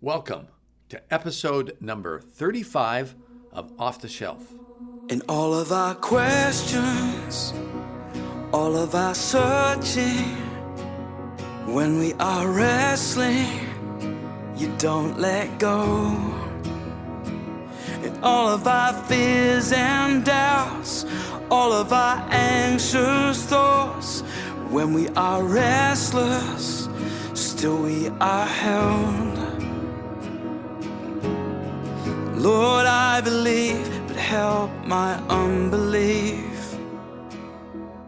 Welcome to episode number 35 of Off the Shelf. In all of our questions, all of our searching, when we are wrestling, you don't let go. In all of our fears and doubts, all of our anxious thoughts, when we are restless, still we are held. Lord, I believe, but help my unbelief.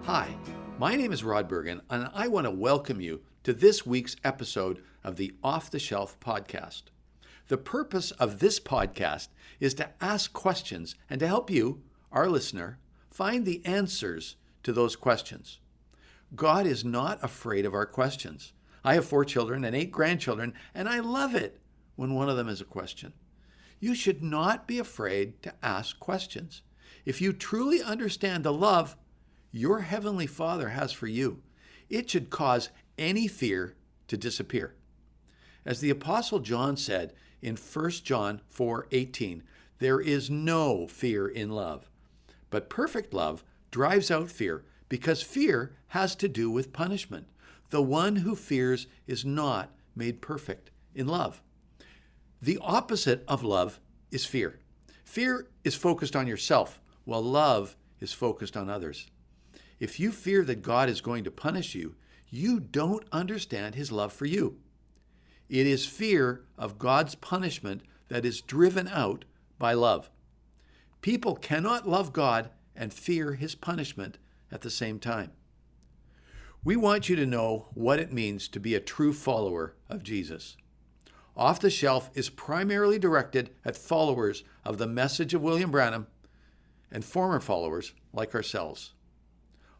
Hi, my name is Rod Bergen, and I want to welcome you to this week's episode of the Off the Shelf podcast. The purpose of this podcast is to ask questions and to help you, our listener, find the answers to those questions. God is not afraid of our questions. I have 4 children and 8 grandchildren, and I love it when one of them is a question. You should not be afraid to ask questions. If you truly understand the love your Heavenly Father has for you, it should cause any fear to disappear. As the Apostle John said in 1 John 4:18, there is no fear in love, but perfect love drives out fear, because fear has to do with punishment. The one who fears is not made perfect in love. The opposite of love is fear. Fear is focused on yourself, while love is focused on others. If you fear that God is going to punish you, you don't understand His love for you. It is fear of God's punishment that is driven out by love. People cannot love God and fear His punishment at the same time. We want you to know what it means to be a true follower of Jesus. Off the Shelf is primarily directed at followers of the message of William Branham and former followers like ourselves.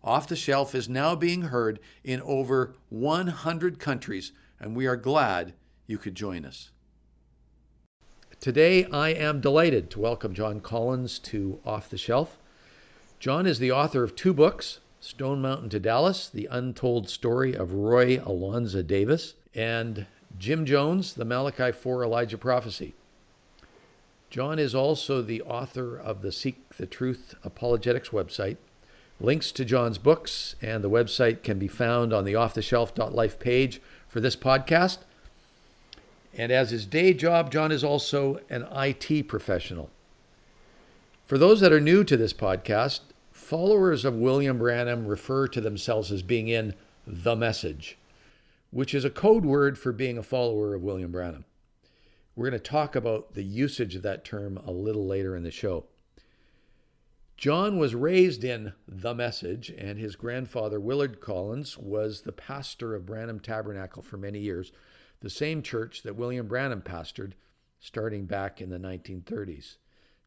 Off the Shelf is now being heard in over 100 countries, and we are glad you could join us. Today, I am delighted to welcome John Collins to Off the Shelf. John is the author of 2 books, Stone Mountain to Dallas, The Untold Story of Roy Alonzo Davis, and Jim Jones, The Malachi 4 Elijah Prophecy. John is also the author of the Seek the Truth Apologetics website. Links to John's books and the website can be found on the offtheshelf.life page for this podcast. And as his day job, John is also an IT professional. For those that are new to this podcast, followers of William Branham refer to themselves as being in the message, which is a code word for being a follower of William Branham. We're going to talk about the usage of that term a little later in the show. John was raised in the message, and his grandfather, Willard Collins, was the pastor of Branham Tabernacle for many years, the same church that William Branham pastored starting back in the 1930s.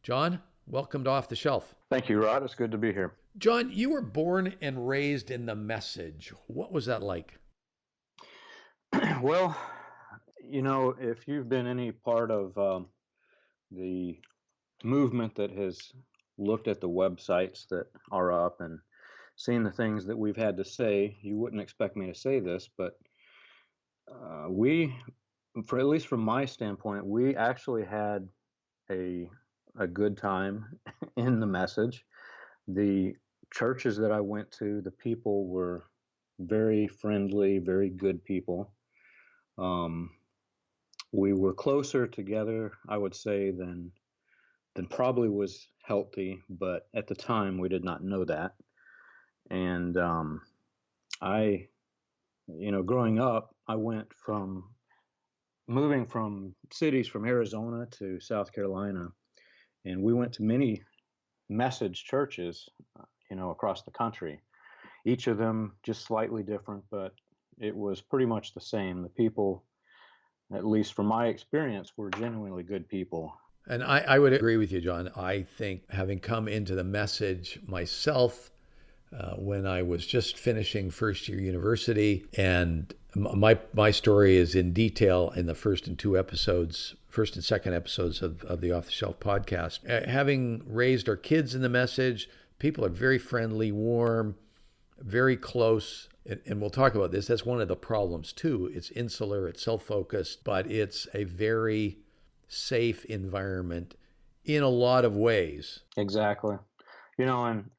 John, welcome to Off the Shelf. Thank you, Rod. It's good to be here. John, you were born and raised in the message. What was that like? Well, you know, if you've been any part of the movement that has looked at the websites that are up and seen the things that we've had to say, you wouldn't expect me to say this, but at least from my standpoint, we actually had a good time in the message. The churches that I went to, the people were very friendly, very good people. We were closer together, I would say, than probably was healthy, but at the time we did not know that. And growing up, I went from moving from cities from Arizona to South Carolina, and we went to many message churches, across the country. Each of them just slightly different, but it was pretty much the same. The people, at least from my experience, were genuinely good people. And I would agree with you, John. I think having come into the message myself when I was just finishing first year university, and my story is in detail in the first and second episodes of the Off the Shelf podcast. Having raised our kids in the message, people are very friendly, warm, very close. and we'll talk about this, that's one of the problems too. It's insular, it's self-focused, but it's a very safe environment in a lot of ways. Exactly. And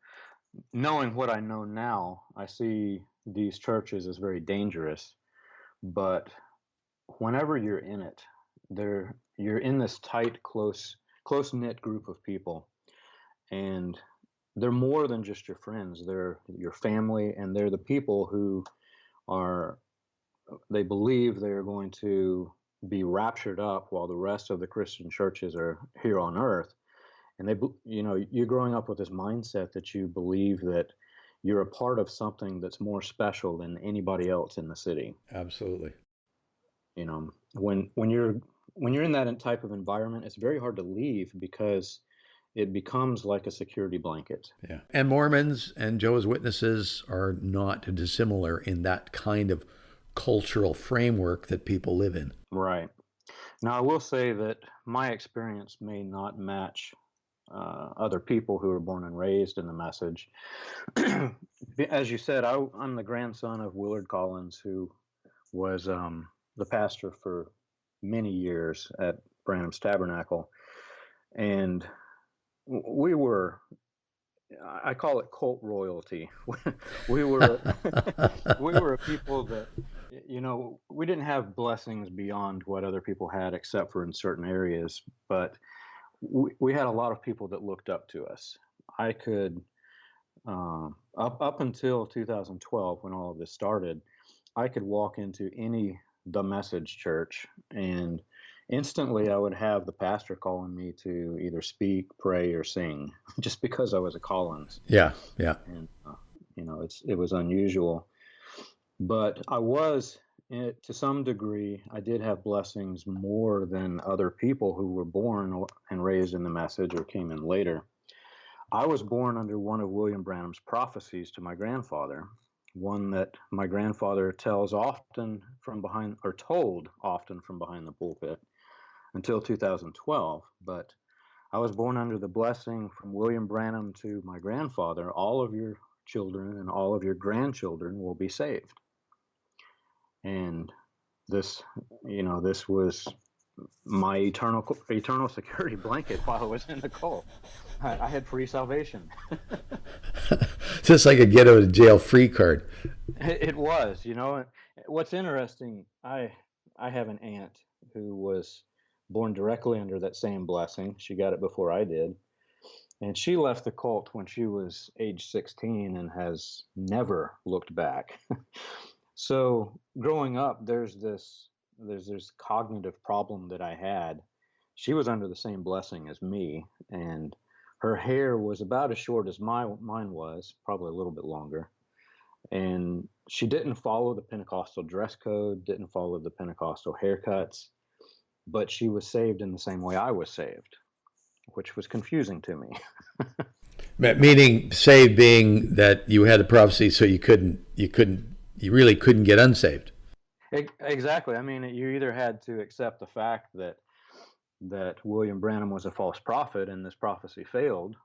knowing what I know now, I see these churches as very dangerous. But whenever you're in it, you're in this tight, close knit group of people, and they're more than just your friends. They're your family, and they're the people who are. They believe they're going to be raptured up while the rest of the Christian churches are here on earth. And you're growing up with this mindset that you believe that you're a part of something that's more special than anybody else in the city. Absolutely. When you're in that type of environment, it's very hard to leave because it becomes like a security blanket. Yeah. And Mormons and Jehovah's Witnesses are not dissimilar in that kind of cultural framework that people live in. Right. Now, I will say that my experience may not match other people who were born and raised in the message. As you said, I'm the grandson of Willard Collins, who was the pastor for many years at Branham's Tabernacle. And we were, I call it cult royalty. we were a people that, we didn't have blessings beyond what other people had, except for in certain areas, but we had a lot of people that looked up to us. I could, up until 2012, when all of this started, I could walk into The Message church, and instantly I would have the pastor calling me to either speak, pray, or sing, just because I was a Collins. Yeah. And, it was unusual. But I was, to some degree, I did have blessings more than other people who were born and raised in the message or came in later. I was born under one of William Branham's prophecies to my grandfather, one that my grandfather told often from behind the pulpit until 2012. But I was born under the blessing from William Branham to my grandfather: all of your children and all of your grandchildren will be saved. And this was my eternal security blanket while I was in the cult. I had free salvation. Just like a get out of jail free card. It was. What's interesting, I have an aunt who was born directly under that same blessing. She got it before I did. And she left the cult when she was age 16 and has never looked back. So growing up, there's this cognitive problem that I had. She was under the same blessing as me, and her hair was about as short as mine was, probably a little bit longer. And she didn't follow the Pentecostal dress code, didn't follow the Pentecostal haircuts, but she was saved in the same way I was saved, which was confusing to me. Meaning saved being that you had the prophecy, so you really couldn't get unsaved. Exactly. I mean, you either had to accept the fact that William Branham was a false prophet and this prophecy failed,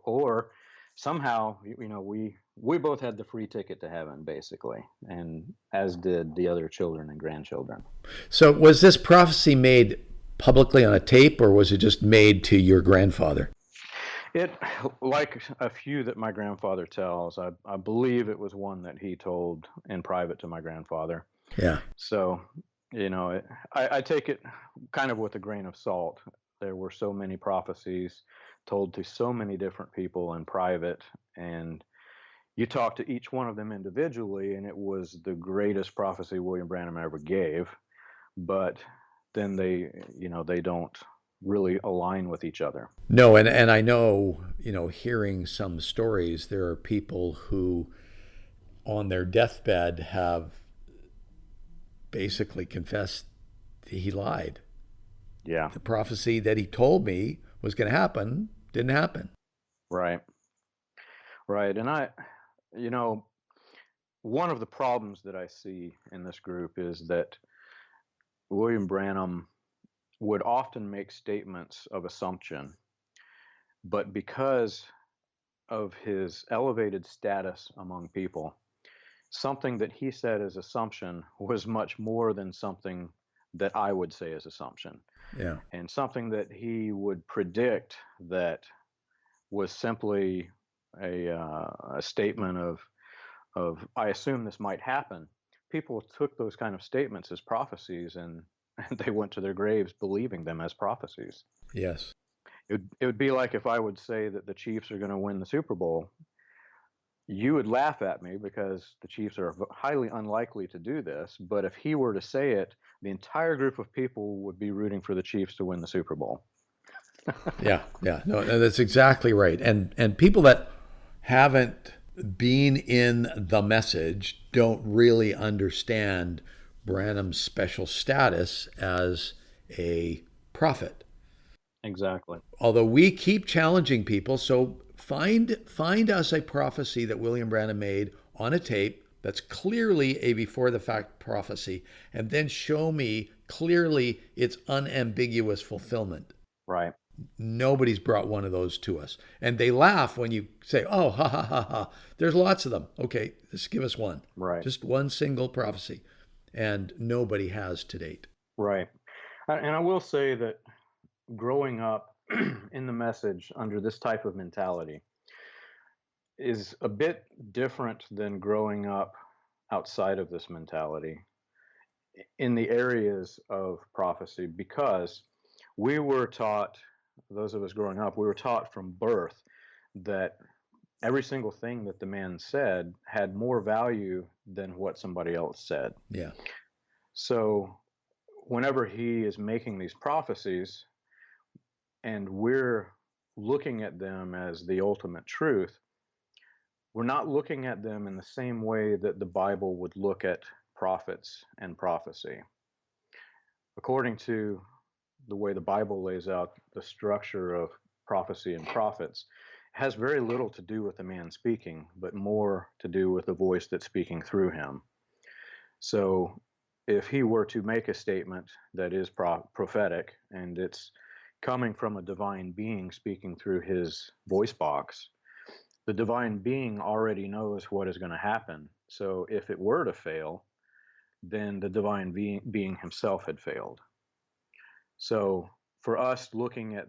or somehow, we both had the free ticket to heaven, basically, and as did the other children and grandchildren. So was this prophecy made publicly on a tape, or was it just made to your grandfather? It, like a few that my grandfather tells, I believe it was one that he told in private to my grandfather. Yeah. So, I take it kind of with a grain of salt. There were so many prophecies told to so many different people in private, and you talk to each one of them individually, and it was the greatest prophecy William Branham ever gave. But then they don't really align with each other. No, and I know, hearing some stories, there are people who on their deathbed have basically confessed he lied. Yeah. The prophecy that he told me was going to happen didn't happen. Right. And one of the problems that I see in this group is that William Branham would often make statements of assumption, but because of his elevated status among people, something that he said as assumption was much more than something that I would say as assumption. Yeah. And something that he would predict that was simply a statement of I assume this might happen. People took those kind of statements as prophecies, and they went to their graves believing them as prophecies. Yes. It would be like if I would say that the Chiefs are going to win the Super Bowl. You would laugh at me because the Chiefs are highly unlikely to do this. But if he were to say it, the entire group of people would be rooting for the Chiefs to win the Super Bowl. Yeah, yeah, no, that's exactly right. And people that haven't been in the message don't really understand Branham's special status as a prophet. Exactly. Although we keep challenging people, so find us a prophecy that William Branham made on a tape that's clearly a before the fact prophecy, and then show me clearly its unambiguous fulfillment. Right. Nobody's brought one of those to us. And they laugh when you say, oh, ha, ha, ha, ha. There's lots of them. Okay, just give us one. Right. Just one single prophecy. And nobody has to date. Right. And I will say that growing up in the message under this type of mentality is a bit different than growing up outside of this mentality in the areas of prophecy, because we were taught, those of us growing up, we were taught from birth that every single thing that the man said had more value than what somebody else said. Yeah. So whenever he is making these prophecies and we're looking at them as the ultimate truth, we're not looking at them in the same way that the Bible would look at prophets and prophecy. According to the way the Bible lays out the structure of prophecy and prophets, it has very little to do with the man speaking, but more to do with the voice that's speaking through him. So if he were to make a statement that is prophetic and it's coming from a divine being speaking through his voice box, the divine being already knows what is going to happen. So if it were to fail, then the divine being himself had failed. So for us looking at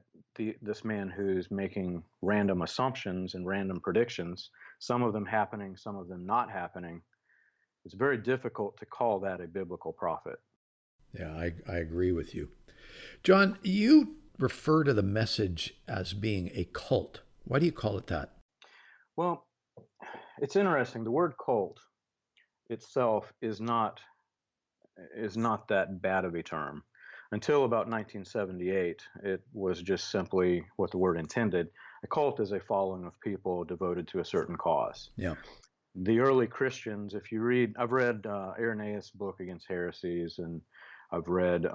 this man who's making random assumptions and random predictions, some of them happening, some of them not happening, it's very difficult to call that a biblical prophet. Yeah, I agree with you. John, you refer to the message as being a cult. Why do you call it that? Well, it's interesting. The word cult itself is not that bad of a term. Until about 1978, it was just simply what the word intended. A cult is a following of people devoted to a certain cause. Yeah. The early Christians, if you read, I've read Irenaeus' book Against Heresies, and I've read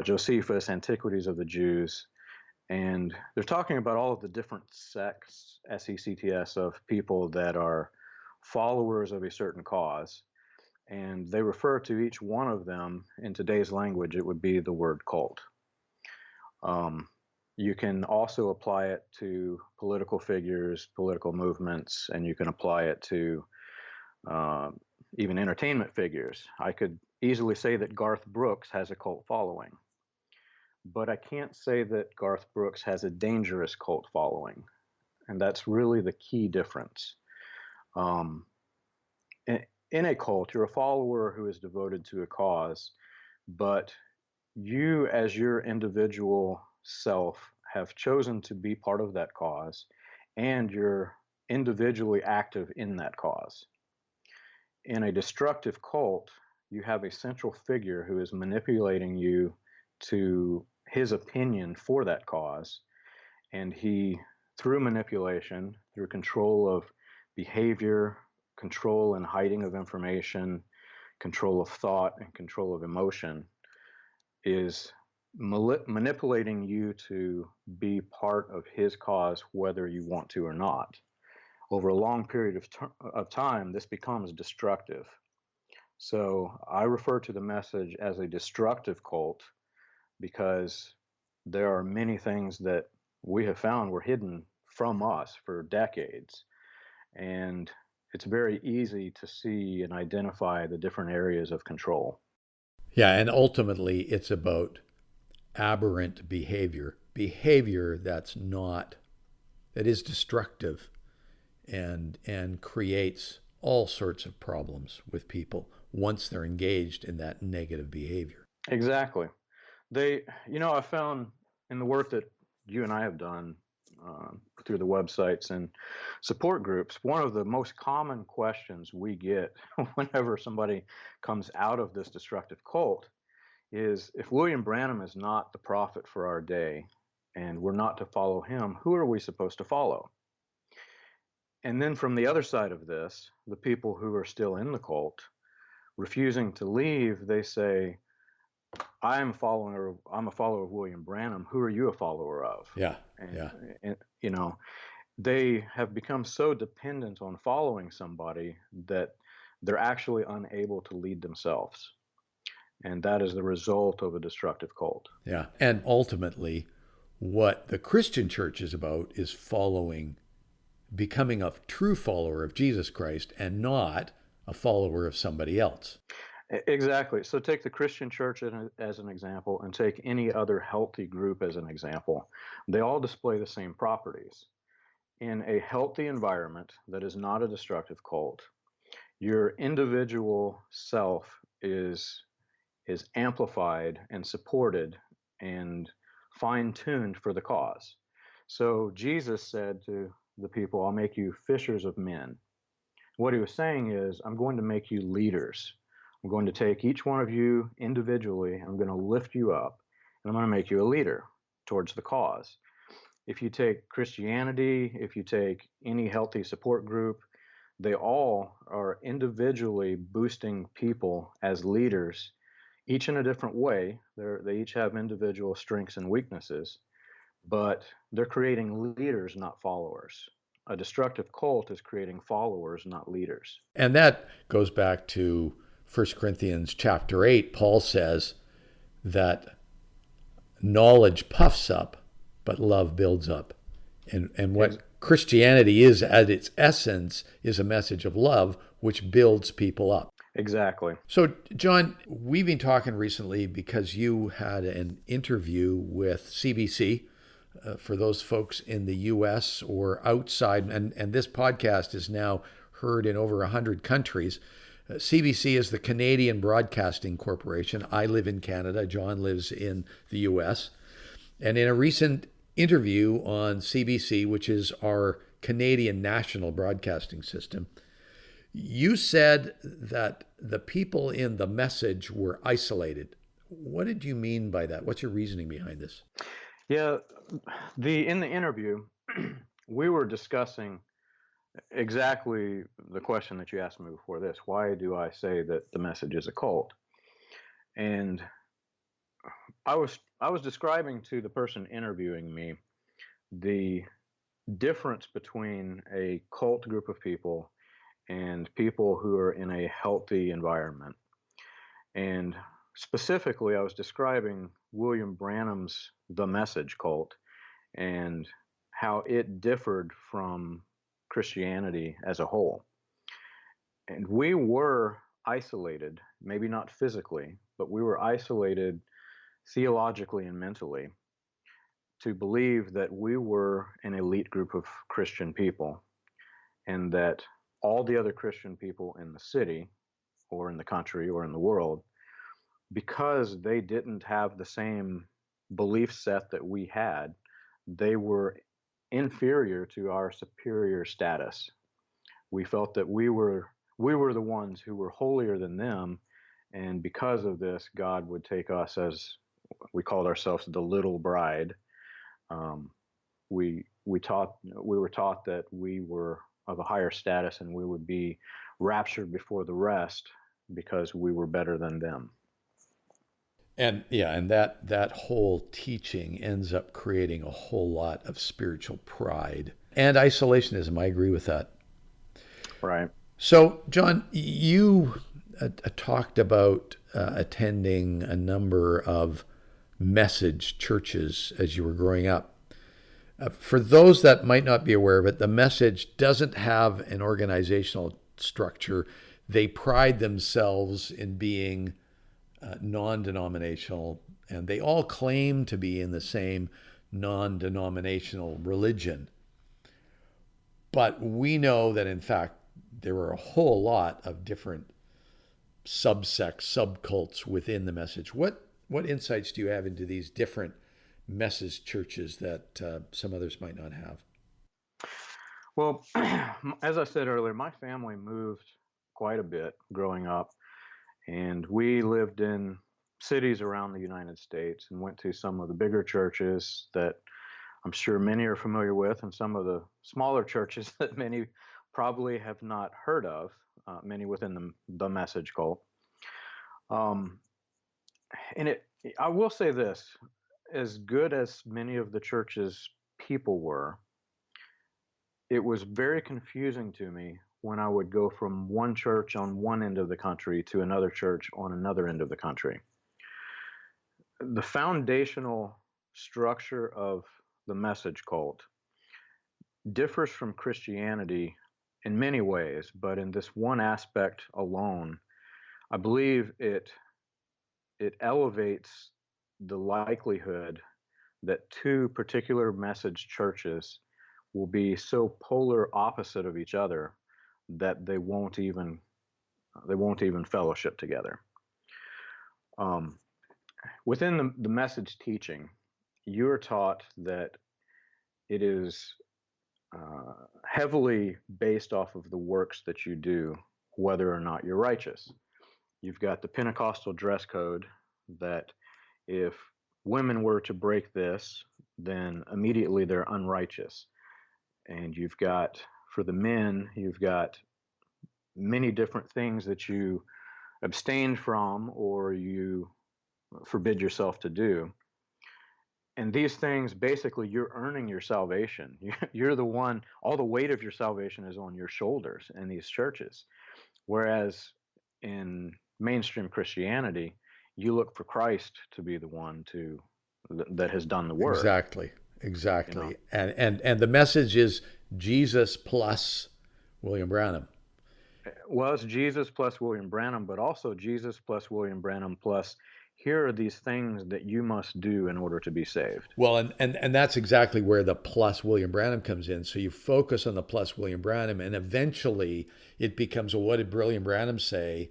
Josephus' Antiquities of the Jews, and they're talking about all of the different sects, sects, of people that are followers of a certain cause. And they refer to each one of them in today's language, it would be the word cult. You can also apply it to political figures, political movements, and you can apply it to even entertainment figures. I could easily say that Garth Brooks has a cult following, but I can't say that Garth Brooks has a dangerous cult following. And that's really the key difference. In a cult, you're a follower who is devoted to a cause, but you, as your individual self, have chosen to be part of that cause, and you're individually active in that cause. In a destructive cult, you have a central figure who is manipulating you to his opinion for that cause, and he, through manipulation, through control of behavior, control and hiding of information, control of thought, and control of emotion, is manipulating you to be part of his cause, whether you want to or not. Over a long period of time, this becomes destructive. So I refer to the message as a destructive cult because there are many things that we have found were hidden from us for decades. And it's very easy to see and identify the different areas of control. Yeah, and ultimately it's about aberrant behavior, behavior that is destructive and creates all sorts of problems with people once they're engaged in that negative behavior. Exactly. I found in the work that you and I have done through the websites and support groups, one of the most common questions we get whenever somebody comes out of this destructive cult is, if William Branham is not the prophet for our day and we're not to follow him, who are we supposed to follow? And then from the other side of this, the people who are still in the cult, refusing to leave, they say, I'm a follower of William Branham. Who are you a follower of? Yeah. And they have become so dependent on following somebody that they're actually unable to lead themselves. And that is the result of a destructive cult. Yeah. And ultimately, what the Christian church is about is becoming a true follower of Jesus Christ and not a follower of somebody else. Exactly. So take the Christian church as an example, and take any other healthy group as an example. They all display the same properties. In a healthy environment that is not a destructive cult, your individual self is amplified and supported and fine-tuned for the cause. So Jesus said to the people, I'll make you fishers of men. What he was saying is, I'm going to make you leaders. I'm going to take each one of you individually, I'm going to lift you up, and I'm going to make you a leader towards the cause. If you take Christianity, if you take any healthy support group, they all are individually boosting people as leaders, each in a different way. They each have individual strengths and weaknesses, but they're creating leaders, not followers. A destructive cult is creating followers, not leaders. And that goes back to 1 Corinthians chapter 8. Paul says that knowledge puffs up, but love builds up. And what Christianity is at its essence is a message of love, which builds people up. Exactly. So, John, we've been talking recently because you had an interview with CBC. For those folks in the U.S. or outside, and this podcast is now heard in over 100 countries. CBC is the Canadian Broadcasting Corporation. I live in Canada. John lives in the U.S. And in a recent interview on CBC, which is our Canadian national broadcasting system, you said that the people in the message were isolated. What did you mean by that? What's your reasoning behind this? Yeah, in the interview, we were discussing exactly the question that you asked me before this. Why do I say that the message is a cult? And I was describing to the person interviewing me the difference between a cult group of people and people who are in a healthy environment. And specifically, I was describing William Branham's The Message cult and how it differed from Christianity as a whole. And we were isolated, maybe not physically, but we were isolated theologically and mentally to believe that we were an elite group of Christian people and that all the other Christian people in the city or in the country or in the world, because they didn't have the same belief set that we had, they were inferior to our superior status. We felt that we were the ones who were holier than them, and because of this, God would take us, as we called ourselves, the little bride. We were taught that we were of a higher status and we would be raptured before the rest because we were better than them. And that whole teaching ends up creating a whole lot of spiritual pride and isolationism. I agree with that. Right. So, John, you talked about attending a number of message churches as you were growing up. For those that might not be aware of it, the Message doesn't have an organizational structure. They pride themselves in being non-denominational, and they all claim to be in the same non-denominational religion. But we know that, in fact, there are a whole lot of different subsects, subcults within the message. What insights do you have into these different message churches that some others might not have? Well, as I said earlier, my family moved quite a bit growing up, and we lived in cities around the United States and went to some of the bigger churches that I'm sure many are familiar with, and some of the smaller churches that many probably have not heard of, many within the message cult. And I will say this, as good as many of the church's people were, it was very confusing to me when I would go from one church on one end of the country to another church on another end of the country. The foundational structure of the message cult differs from Christianity in many ways, but in this one aspect alone, I believe it elevates the likelihood that two particular message churches will be so polar opposite of each other that they won't even fellowship together. Within the message teaching, you're taught that it is heavily based off of the works that you do, whether or not you're righteous. You've got the Pentecostal dress code that if women were to break this, then immediately they're unrighteous. And you've got, for the men, you've got many different things that you abstain from or you forbid yourself to do. And these things, basically, you're earning your salvation. You're the one, all the weight of your salvation is on your shoulders in these churches. Whereas in mainstream Christianity, you look for Christ to be the one that has done the work. Exactly. You know? And the message is Jesus plus William Branham. Well, it's Jesus plus William Branham, but also Jesus plus William Branham plus here are these things that you must do in order to be saved. Well, and that's exactly where the plus William Branham comes in. So you focus on the plus William Branham, and eventually it becomes, well, what did William Branham say?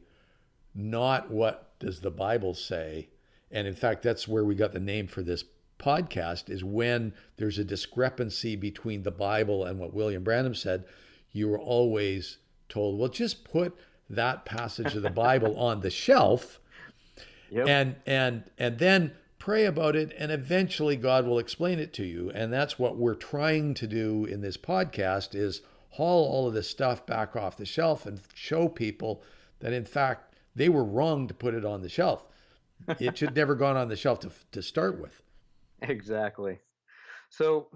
Not what does the Bible say. And in fact, that's where we got the name for this podcast, is when there's a discrepancy between the Bible and what William Branham said, you were always told, well, just put that passage of the Bible on the shelf. Yep. And then pray about it, and eventually God will explain it to you. And that's what we're trying to do in this podcast, is haul all of this stuff back off the shelf and show people that, in fact, they were wrong to put it on the shelf. It should never gone on the shelf to start with. Exactly. So,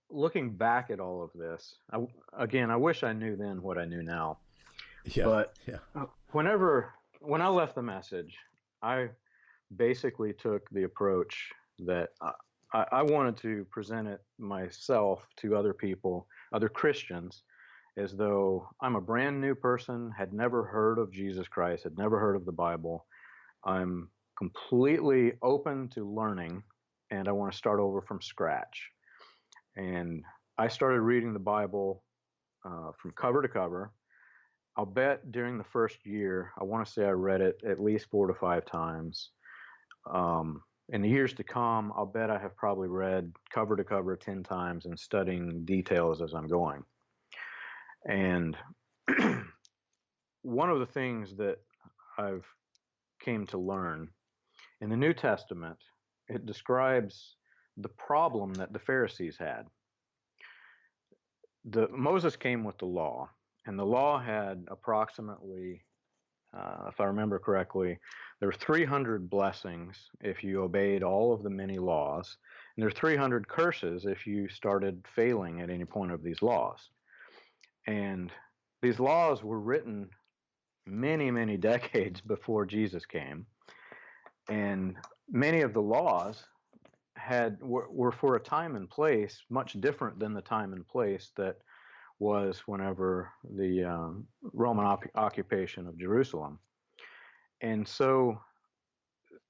looking back at all of this, I wish I knew then what I knew now. Yeah. But when I left the message, I basically took the approach that I wanted to present it myself to other people, other Christians, as though I'm a brand new person, had never heard of Jesus Christ, had never heard of the Bible. I'm completely open to learning, and I want to start over from scratch. And I started reading the Bible from cover to cover. I'll bet during the first year, I want to say I read it at least 4 to 5 times. In the years to come, I'll bet I have probably read cover to cover 10 times and studying details as I'm going. And one of the things that I've came to learn in the New Testament, it describes the problem that the Pharisees had. Moses came with the law, and the law had approximately, if I remember correctly, there were 300 blessings if you obeyed all of the many laws, and there are 300 curses if you started failing at any point of these laws. And these laws were written many, many decades before Jesus came, and many of the laws were for a time and place much different than the time and place that was whenever the Roman occupation of Jerusalem. And so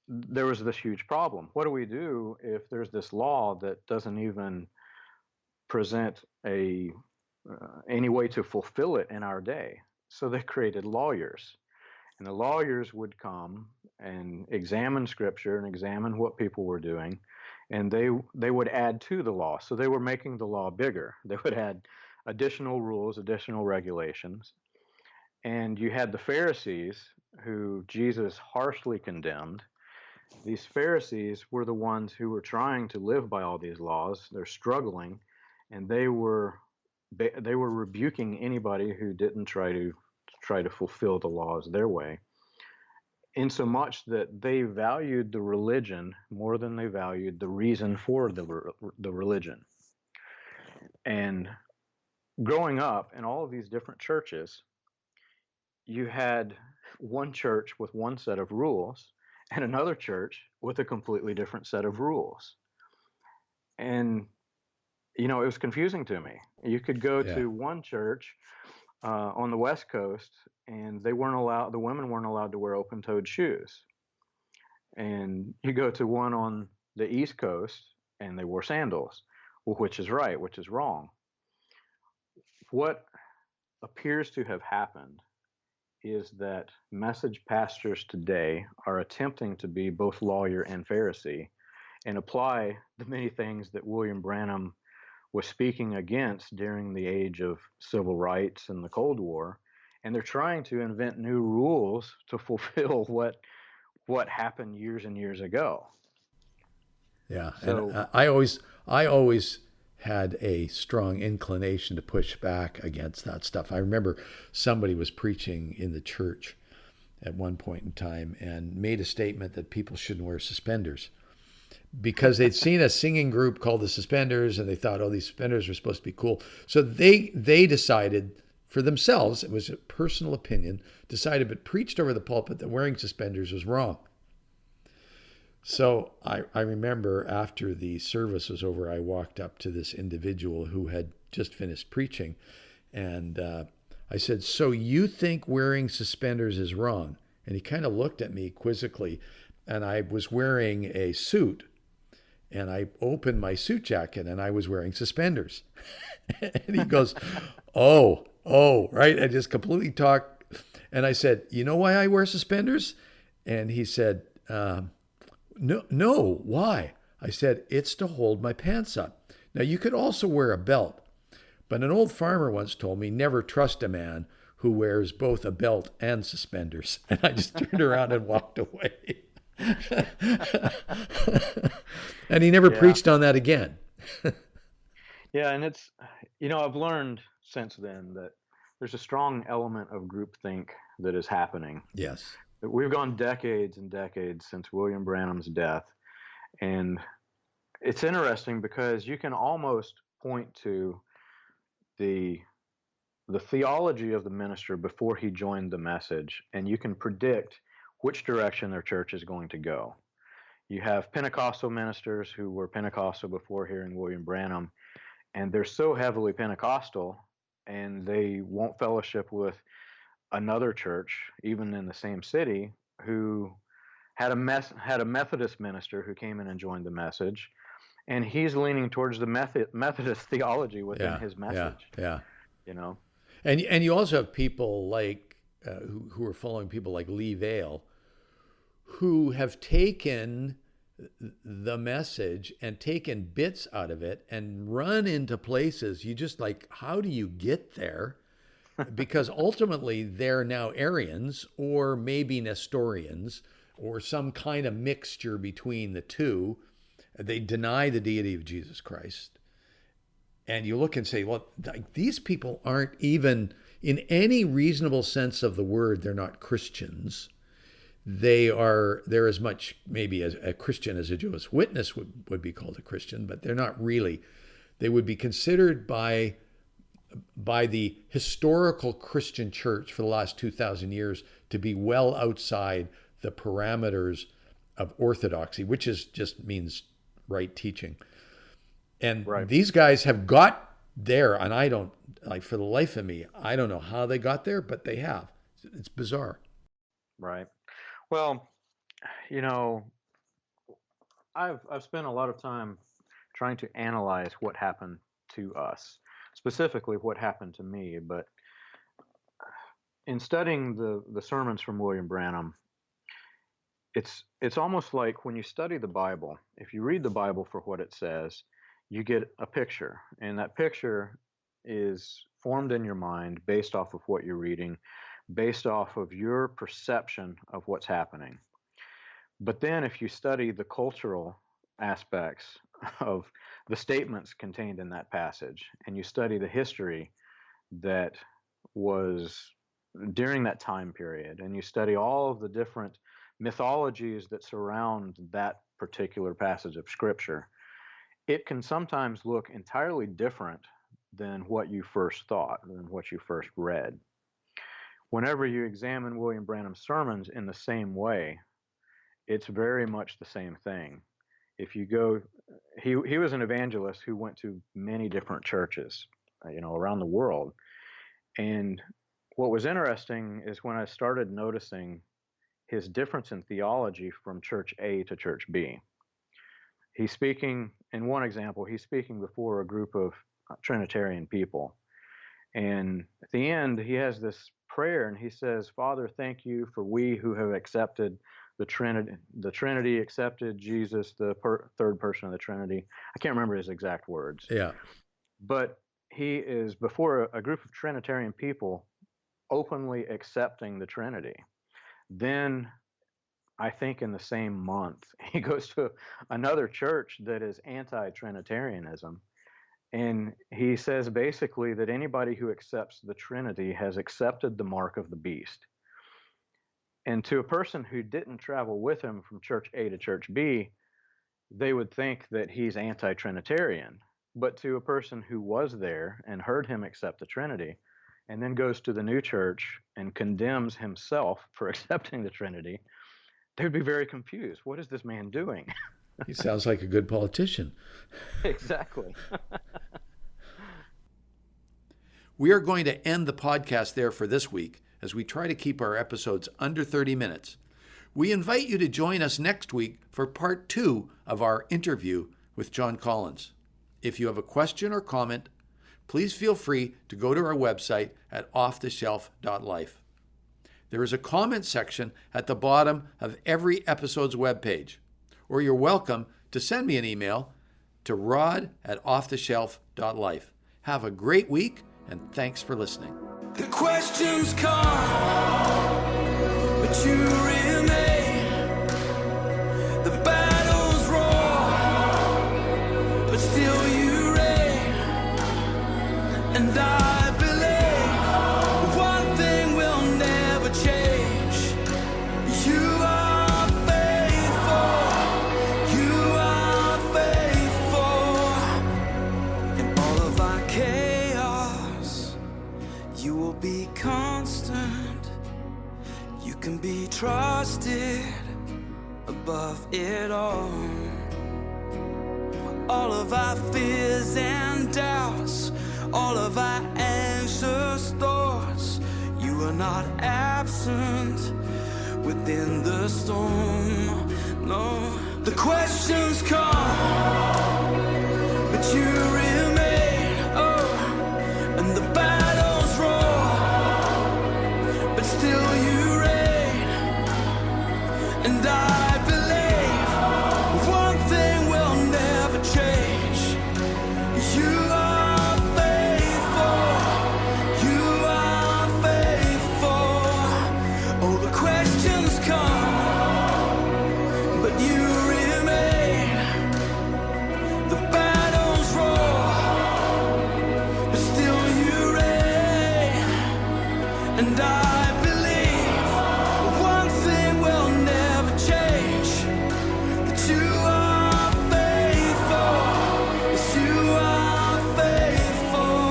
there was this huge problem. What do we do if there's this law that doesn't even present any way to fulfill it in our day? So they created lawyers, and the lawyers would come and examine scripture and examine what people were doing, and they would add to the law. So they were making the law bigger. They would add additional rules, additional regulations. And you had the Pharisees, who Jesus harshly condemned. These Pharisees were the ones who were trying to live by all these laws. They're struggling, and they were rebuking anybody who didn't try to fulfill the laws their way, insomuch that they valued the religion more than they valued the reason for the religion. And growing up in all of these different churches, you had one church with one set of rules and another church with a completely different set of rules. And, it was confusing to me. You could go to one church on the West Coast, and the women weren't allowed to wear open-toed shoes. And you go to one on the East Coast, and they wore sandals. Well, which is right, which is wrong? What appears to have happened is that message pastors today are attempting to be both lawyer and Pharisee and apply the many things that William Branham was speaking against during the age of civil rights and the Cold War. And they're trying to invent new rules to fulfill what happened years and years ago. Yeah. So, and I always had a strong inclination to push back against that stuff. I remember somebody was preaching in the church at one point in time and made a statement that people shouldn't wear suspenders because they'd seen a singing group called the Suspenders, and they thought, oh, these suspenders are supposed to be cool. So they decided for themselves, it was a personal opinion, decided but preached over the pulpit that wearing suspenders was wrong. So I remember after the service was over, I walked up to this individual who had just finished preaching, and I said, so you think wearing suspenders is wrong? And he kind of looked at me quizzically, and I was wearing a suit, and I opened my suit jacket, and I was wearing suspenders. And he goes, oh, right? I just completely talked. And I said, you know why I wear suspenders? And he said, No, why? I said, it's to hold my pants up. Now, you could also wear a belt, but an old farmer once told me, never trust a man who wears both a belt and suspenders. And I just turned around and walked away. And he never preached on that again. Yeah, and it's, I've learned since then that there's a strong element of groupthink that is happening. Yes. We've gone decades and decades since William Branham's death. And it's interesting because you can almost point to the theology of the minister before he joined the message, and you can predict which direction their church is going to go. You have Pentecostal ministers who were Pentecostal before hearing William Branham, and they're so heavily Pentecostal, and they won't fellowship with another church, even in the same city, who had a Methodist minister who came in and joined the message, and he's leaning towards the Methodist theology within his message. Yeah. And you also have people like who are following people like Lee Vale, who have taken the message and taken bits out of it and run into places you just like, how do you get there? Because ultimately they're now Arians or maybe Nestorians or some kind of mixture between the two. They deny the deity of Jesus Christ. And you look and say, well, these people aren't even, in any reasonable sense of the word, they're not Christians. They're as much maybe as a Christian as a Jehovah's Witness would be called a Christian, but they're not really. They would be considered by the historical Christian church for the last 2,000 years to be well outside the parameters of orthodoxy, which just means right teaching. And these guys have got there, and I don't, like, for the life of me, I don't know how they got there, but they have. It's bizarre. Right. Well, you know, I've spent a lot of time trying to analyze what happened to us, specifically what happened to me. But in studying the sermons from William Branham, it's almost like when you study the Bible, if you read the Bible for what it says, you get a picture, and that picture is formed in your mind based off of what you're reading, based off of your perception of what's happening. But then if you study the cultural aspects of the statements contained in that passage, and you study the history that was during that time period, and you study all of the different mythologies that surround that particular passage of scripture, it can sometimes look entirely different than what you first thought, than what you first read. Whenever you examine William Branham's sermons in the same way, it's very much the same thing. If you go, he was an evangelist who went to many different churches, around the world. And what was interesting is when I started noticing his difference in theology from church A to church B. He's speaking, in one example, he's speaking before a group of Trinitarian people. And at the end, he has this prayer, and he says, "Father, thank you for we who have accepted the Trinity. The Trinity accepted Jesus, the third person of the Trinity." I can't remember his exact words. Yeah. But he is before a group of Trinitarian people openly accepting the Trinity. Then, I think in the same month, he goes to another church that is anti-Trinitarianism. And he says basically that anybody who accepts the Trinity has accepted the mark of the beast. And to a person who didn't travel with him from church A to church B, they would think that he's anti-Trinitarian. But to a person who was there and heard him accept the Trinity, and then goes to the new church and condemns himself for accepting the Trinity, they would be very confused. What is this man doing? He sounds like a good politician. Exactly. We are going to end the podcast there for this week as we try to keep our episodes under 30 minutes. We invite you to join us next week for part 2 of our interview with John Collins. If you have a question or comment, please feel free to go to our website at offtheshelf.life. There is a comment section at the bottom of every episode's webpage, or you're welcome to send me an email to rod@offtheshelf.life. Have a great week, and thanks for listening. The questions come, but you remain. The battles roar, but still you reign. And I believe one thing will never change. You are faithful. You are faithful. In all of our chaos, you will be constant. You can be trusted above it all. All of our fears and doubts, all of our anxious thoughts, you are not absent within the storm. No, the questions come, but you remain. Oh, and the battles roar, but still you reign. And I believe one thing will never change. You are faithful. You are faithful. Oh, the questions come, but you remain. The battles roar, but still you reign. And I believe one thing will never change. That you are faithful. Yes, you are faithful.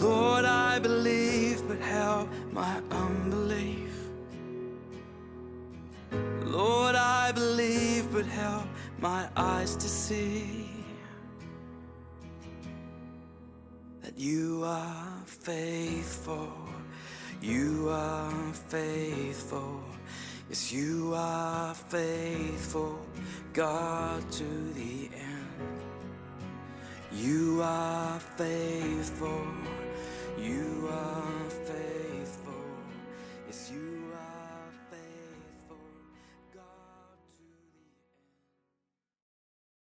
Lord, I believe, but help my unbelief. Lord, I believe, but help my eyes to see. You are faithful, you are faithful. Yes, you are faithful, God, to the end. You are faithful,